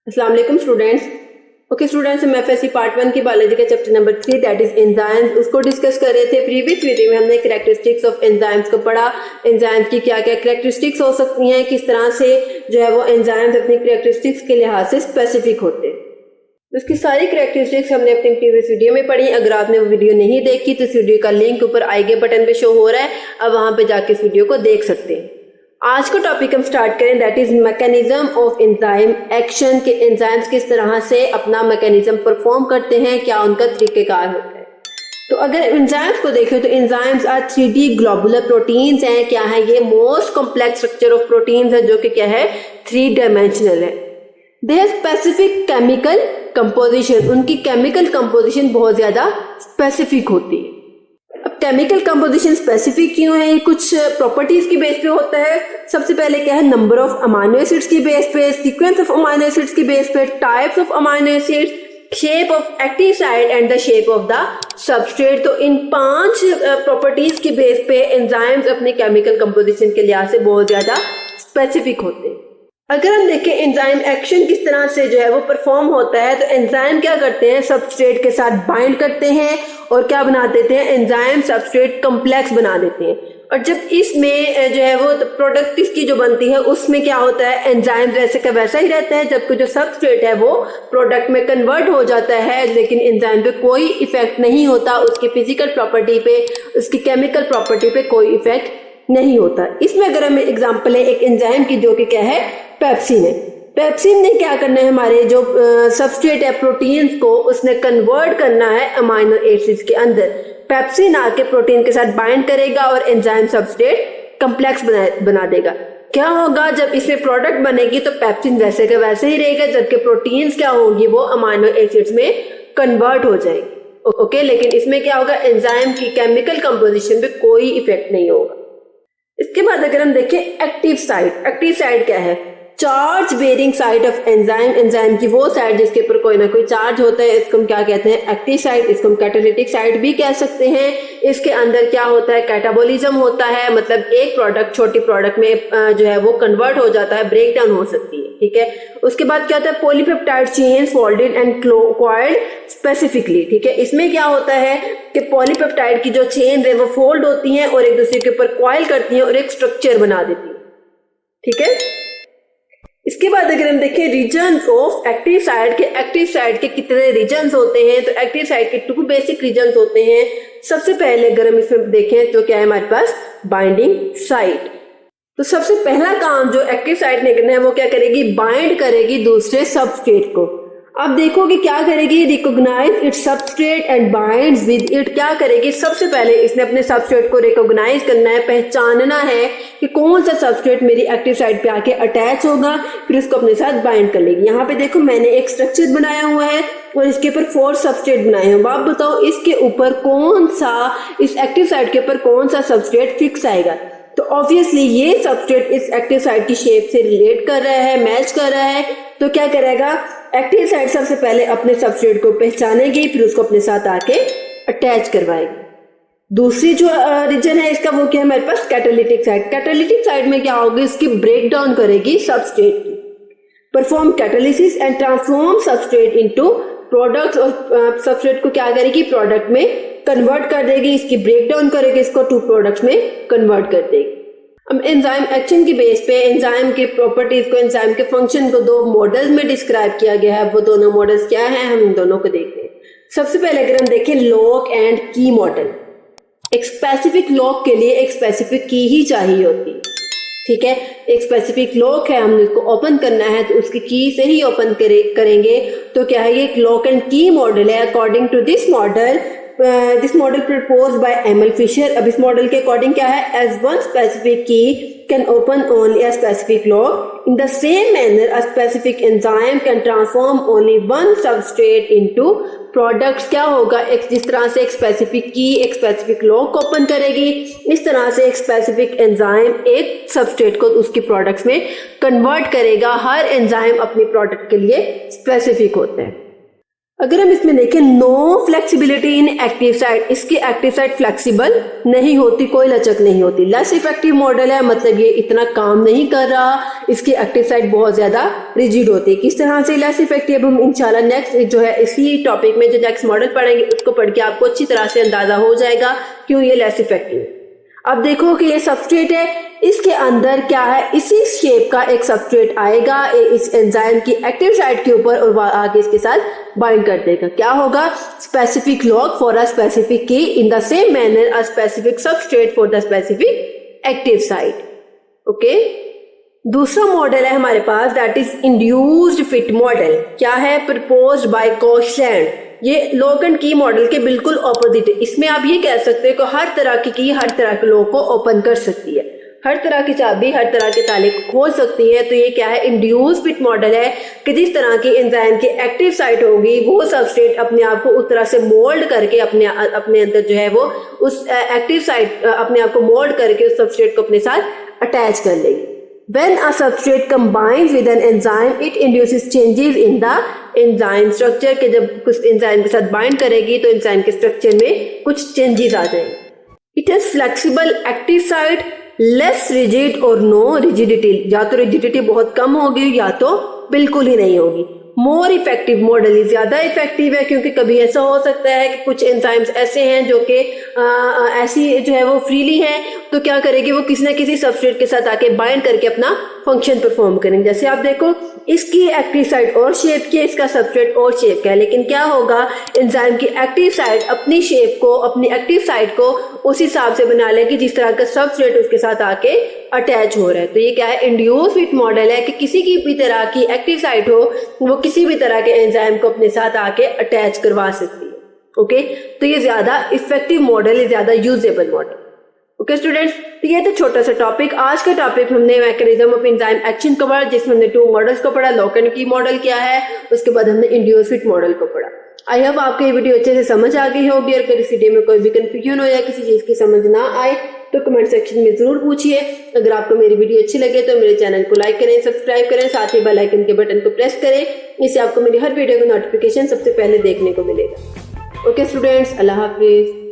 अस्सलाम वालेकुम students. Okay students, हम एफएससी पार्ट 1 की बायोलॉजी के chapter number 3 that is enzymes उसको डिस्कस कर रहे थे। प्रीवियस वीडियो में हमने कैरेक्टरिस्टिक्स ऑफ एंजाइम्स को पढ़ा। एंजाइम्स की क्या क्या कैरेक्टरिस्टिक्स हो सकती हैं, किस तरह से जो है वो एंजाइम्स अपनी कैरेक्टरिस्टिक्स के लिहाज से स्पेसिफिक होते हैं। उसकी सारी कैरेक्टरिस्टिक्स हमने अपनी प्रीवियस वीडियो में पढ़ी। अगर आपने वो वीडियो नहीं देखी तो इस वीडियो का लिंक ऊपर आई के बटन पे शो हो रहा है, अब वहां पे जाके इस वीडियो को देख सकते हैं। आज का टॉपिक हम स्टार्ट करें that is mechanism of enzyme action के एंजाइम्स किस तरह से अपना मैकेनिज्म परफॉर्म करते हैं, क्या उनका तरीकेकार होता है। तो अगर एंजाइम्स को देखें तो enzymes are 3D globular proteins हैं। क्या है ये? Most complex structure of proteins है जो कि क्या है 3 डायमेंशनल है। They have specific chemical composition, उनकी केमिकल कंपोजिशन बहुत ज्यादा स्पेसिफिक होती है। अब केमिकल कंपोजिशन स्पेसिफिक क्यों है? ये कुछ प्रॉपर्टीज की बेस पे होता है। सबसे पहले क्या है, नंबर ऑफ अमाइनो एसिड्स की बेस पे, सीक्वेंस ऑफ अमाइनो एसिड्स की बेस पे, types of amino acids, shape of active site and the shape of the substrate. तो इन 5 प्रॉपर्टीज की बेस पे एंजाइम्स अपनी केमिकल कंपोजिशन के लिहाज से बहुत ज्यादा स्पेसिफिक होते हैं। अगर हम देखें एंजाइम एक्शन किस तरह से जो है वो परफॉर्म होता है, तो एंजाइम क्या करते हैं, सबस्ट्रेट के साथ बाइंड करते हैं और क्या बना देते हैं, एंजाइम सबस्ट्रेट कॉम्प्लेक्स बना देते हैं। और जब इसमें जो है वो प्रोडक्ट इसकी जो बनती है उसमें क्या होता है, एंजाइम वैसे का वैसा ही रहता है, जबकि जो सबस्ट्रेट है वो प्रोडक्ट में कन्वर्ट हो जाता है, लेकिन एंजाइम पे कोई इफेक्ट नहीं होता, उसकी फिजिकल प्रॉपर्टी पे, उसकी केमिकल प्रॉपर्टी पे कोई इफेक्ट नहीं होता। इसमें अगर हमें एग्जांपल है एक एंजाइम की जो कि क्या है, पेप्सिन है। पेप्सिन ने क्या करना है, हमारे जो सबस्ट्रेट है प्रोटीन्स को उसने कन्वर्ट करना है अमाइनो एसिड्स के अंदर। पेप्सिन आके प्रोटीन के साथ बाइंड करेगा और एंजाइम सबस्ट्रेट कॉम्प्लेक्स बना देगा। क्या होगा, जब इसमें प्रोडक्ट बनेगी तो पेप्सिन वैसे का वैसे ही रहेगा, जबकि प्रोटीन्स क्या होगी, वो अमाइनो एसिड्स में कन्वर्ट हो जाएगी। ओके, लेकिन इसमें क्या होगा, एंजाइम की केमिकल कंपोजिशन पे कोई इफेक्ट नहीं होगा। इसके बाद अगर हम देखें एक्टिव साइट क्या है, charge bearing site of enzyme. Enzyme की वो साइड जिसके ऊपर कोई ना कोई चार्ज होता है, इसको हम क्या कहते हैं, एक्टिव साइट। इसको हम कैटालिटिक साइट भी कह सकते हैं। इसके अंदर क्या होता है, कैटाबोलिज्म होता है, मतलब एक प्रोडक्ट छोटी प्रोडक्ट में जो है वो कन्वर्ट हो जाता है, ब्रेक डाउन हो सकती है। ठीक है, उसके बाद क्या होता है, polypeptide chain folded and coiled specifically. ठीक है, इसमें क्या होता है कि पॉलीपेप्टाइड की जो चेन है वो फोल्ड होती हैं और एक दूसरे के ऊपर कॉइल करती हैं और एक स्ट्रक्चर बना देती है। ठीक है, इसके बाद अगर हम देखें रीजन ऑफ एक्टिव साइट के कितने रीजन्स होते हैं, तो एक्टिव साइट के 2 बेसिक रीजन्स होते हैं। सबसे पहले अगर हम इसमें देखें तो क्या है हमारे पास, बाइंडिंग साइट। तो सबसे पहला काम जो एक्टिव साइट ने करना है वो क्या करेगी, बाइंड करेगी दूसरे सबस्ट्रेट को। अब देखोगे क्या करेगी, recognise its substrate and binds with it. क्या करेगी, सबसे पहले इसने अपने सबस्ट्रेट को रिकॉग्नाइज करना है, पहचानना है कि कौन सा सबस्ट्रेट मेरी एक्टिव साइट पे आके अटैच होगा, फिर उसको अपने साथ बाइंड कर लेगी। यहाँ पे देखो मैंने एक स्ट्रक्चर बनाया हुआ है और इसके ऊपर 4 सबस्ट्रेट बनाए हैं। आप बताओ इसके ऊपर कौन सा, इस एक्टिव साइट के ऊपर कौन सा सबस्ट्रेट फिक्स आएगा। तो ऑब्वियसली ये सबस्ट्रेट इस एक्टिव साइट की शेप से रिलेट कर रहा है, मैच कर रहा है। तो क्या करेगा, एक्टिव साइट सबसे पहले अपने सबस्ट्रेट को पहचानेगी, फिर उसको अपने साथ आके अटैच करवाएगी। दूसरी जो रीजन है इसका वो क्या है हमारे पास, कैटालिटिक साइट। कैटालिटिक साइट में क्या होगी, इसकी ब्रेक डाउन करेगी सबस्ट्रेट की, perform catalysis and transform substrate into products. और सबस्ट्रेट को क्या करेगी, प्रोडक्ट में कन्वर्ट कर देगी, इसकी ब्रेक डाउन करेगी, इसको 2 प्रोडक्ट्स में कन्वर्ट कर देगी। अब एंजाइम एक्शन की बेस पे एंजाइम की प्रॉपर्टीज को, एंजाइम के फंक्शन को 2 मॉडल्स में डिस्क्राइब किया गया है। वो दोनों मॉडल्स क्या हैं, हम इन दोनों को देखते हैं। सबसे पहले अगर हम देखें लॉक एंड की मॉडल, एक स्पेसिफिक लॉक के लिए एक स्पेसिफिक की ही चाहिए होती है। ठीक है, एक स्पेसिफिक लॉक है, हमने उसको ओपन करना है तो उसकी की से ही ओपन करेंगे। तो क्या है, ये एक लॉक एंड की मॉडल है। According to this model proposed by ML Fischer. अब इस मॉडल के अकॉर्डिंग क्या है, as one specific key can open only a specific lock, in the same manner a specific enzyme can transform only one substrate into products. क्या होगा, एक जिस तरह से एक स्पेसिफिक की एक स्पेसिफिक लॉक ओपन करेगी, इस तरह से एक स्पेसिफिक एंजाइम एक सबस्ट्रेट को उसकी प्रोडक्ट्स में कन्वर्ट करेगा। हर एंजाइम अपनी प्रोडक्ट के लिए स्पेसिफिक होते हैं। अगर हम इसमें देखें no flexibility in active site, इसकी एक्टिव साइट फ्लेक्सिबल नहीं होती, कोई लचक नहीं होती। लेस इफेक्टिव मॉडल है, मतलब ये इतना काम नहीं कर रहा, इसकी एक्टिव साइट बहुत ज्यादा रिजिड होती है। किस तरह से लेस इफेक्टिव, हम इंशाल्लाह नेक्स्ट जो है इसी टॉपिक में जो नेक्स्ट मॉडल पढ़ेंगे उसको पढ़ के आपको अच्छी तरह से अंदाजा हो जाएगा क्यों ये लेस इफेक्टिव है। अब देखो कि ये सबस्ट्रेट है, इसके अंदर क्या है, इसी शेप का एक सबस्ट्रेट आएगा इस एंजाइम की एक्टिव साइट के ऊपर और वह आगे इसके साथ बाइंड कर देगा। क्या होगा, specific lock for a specific key in the same manner a specific substrate for the specific active site. Okay, दूसरा मॉडल है हमारे पास, that is induced fit model. क्या है, प्रपोज्ड बाय कोशलैंड। ये लोगन की मॉडल के बिल्कुल ऑपोजिट है। इसमें आप ये कह सकते हो कि हर तरह की हर तरह के लोगों को ओपन कर सकती है, हर तरह की चाबी हर तरह के ताले को खोल सकती है। तो ये क्या है, इंड्यूस फिट मॉडल है कि जिस तरह की एंजाइम की एक्टिव साइट होगी वो सबस्ट्रेट अपने आप को उस तरह से मोल्ड करके अपने अंदर जो है वो उस एक्टिव साइट अपने आप को मोल्ड करके उस सबस्ट्रेट को अपने साथ अटैच कर लेगी। When a substrate combines with an enzyme, it induces changes in the enzyme structure के जब कुछ एंजाइम के साथ बाइंड करेगी तो एंजाइम के स्ट्रक्चर में कुछ चेंजेस आ जाएंगे। It has flexible active site, less rigid और no rigidity, या तो रिजिडिटी बहुत कम होगी या तो बिल्कुल ही नहीं होगी। मोर इफेक्टिव मॉडल ही ज्यादा इफेक्टिव है, क्योंकि कभी ऐसा हो सकता है कि कुछ एंजाइम्स ऐसे हैं जो कि ऐसी जो है वो फ्रीली है, तो क्या करेगी वो किसी न किसी सबस्ट्रेट के साथ आके बाइंड करके अपना फंक्शन परफॉर्म करेंगे। जैसे आप देखो इसकी एक्टिव साइट और शेप की है, इसका सबस्ट्रेट और शेप का है, लेकिन क्या होगा, एंजाइम की एक्टिव साइट अपनी शेप को, अपनी एक्टिव साइट को उस हिसाब से बना लेगी जिस तरह का सबस्ट्रेट उसके साथ आके अटैच हो रहा है। तो ये क्या है, इंड्यूस फिट मॉडल है कि किसी की भी तरह की एक्टिव साइट हो वो किसी भी तरह के एंजाइम को अपने साथ आके अटैच करवा सकती है। ओके, तो ये ज्यादा इफेक्टिव मॉडल है, ज्यादा यूजेबल मॉडल। ओके स्टूडेंट्स, तो ये तो छोटा सा टॉपिक। आज का टॉपिक हमने मैकेनिज्म ऑफ एंजाइम एक्शन को पढ़ा, जिसमें हमने 2 मॉडल्स को पढ़ा, लॉक की मॉडल क्या है, उसके बाद हमने इंड्यूस फिट मॉडल को पढ़ा। आई होप आपको ये वीडियो अच्छे से समझ आ गई होगी, और अगर इस वीडियो में कोई भी कंफ्यूजन हो या किसी चीज की समझ ना आए तो कमेंट सेक्शन में जरूर पूछिए। अगर आपको मेरी वीडियो अच्छी लगे तो मेरे चैनल को लाइक करें, सब्सक्राइब करें, साथ ही बेल आइकन के बटन को प्रेस करें, इससे आपको मेरी हर वीडियो का नोटिफिकेशन सबसे पहले देखने को मिलेगा। ओके स्टूडेंट्स, अल्लाह हाफिज।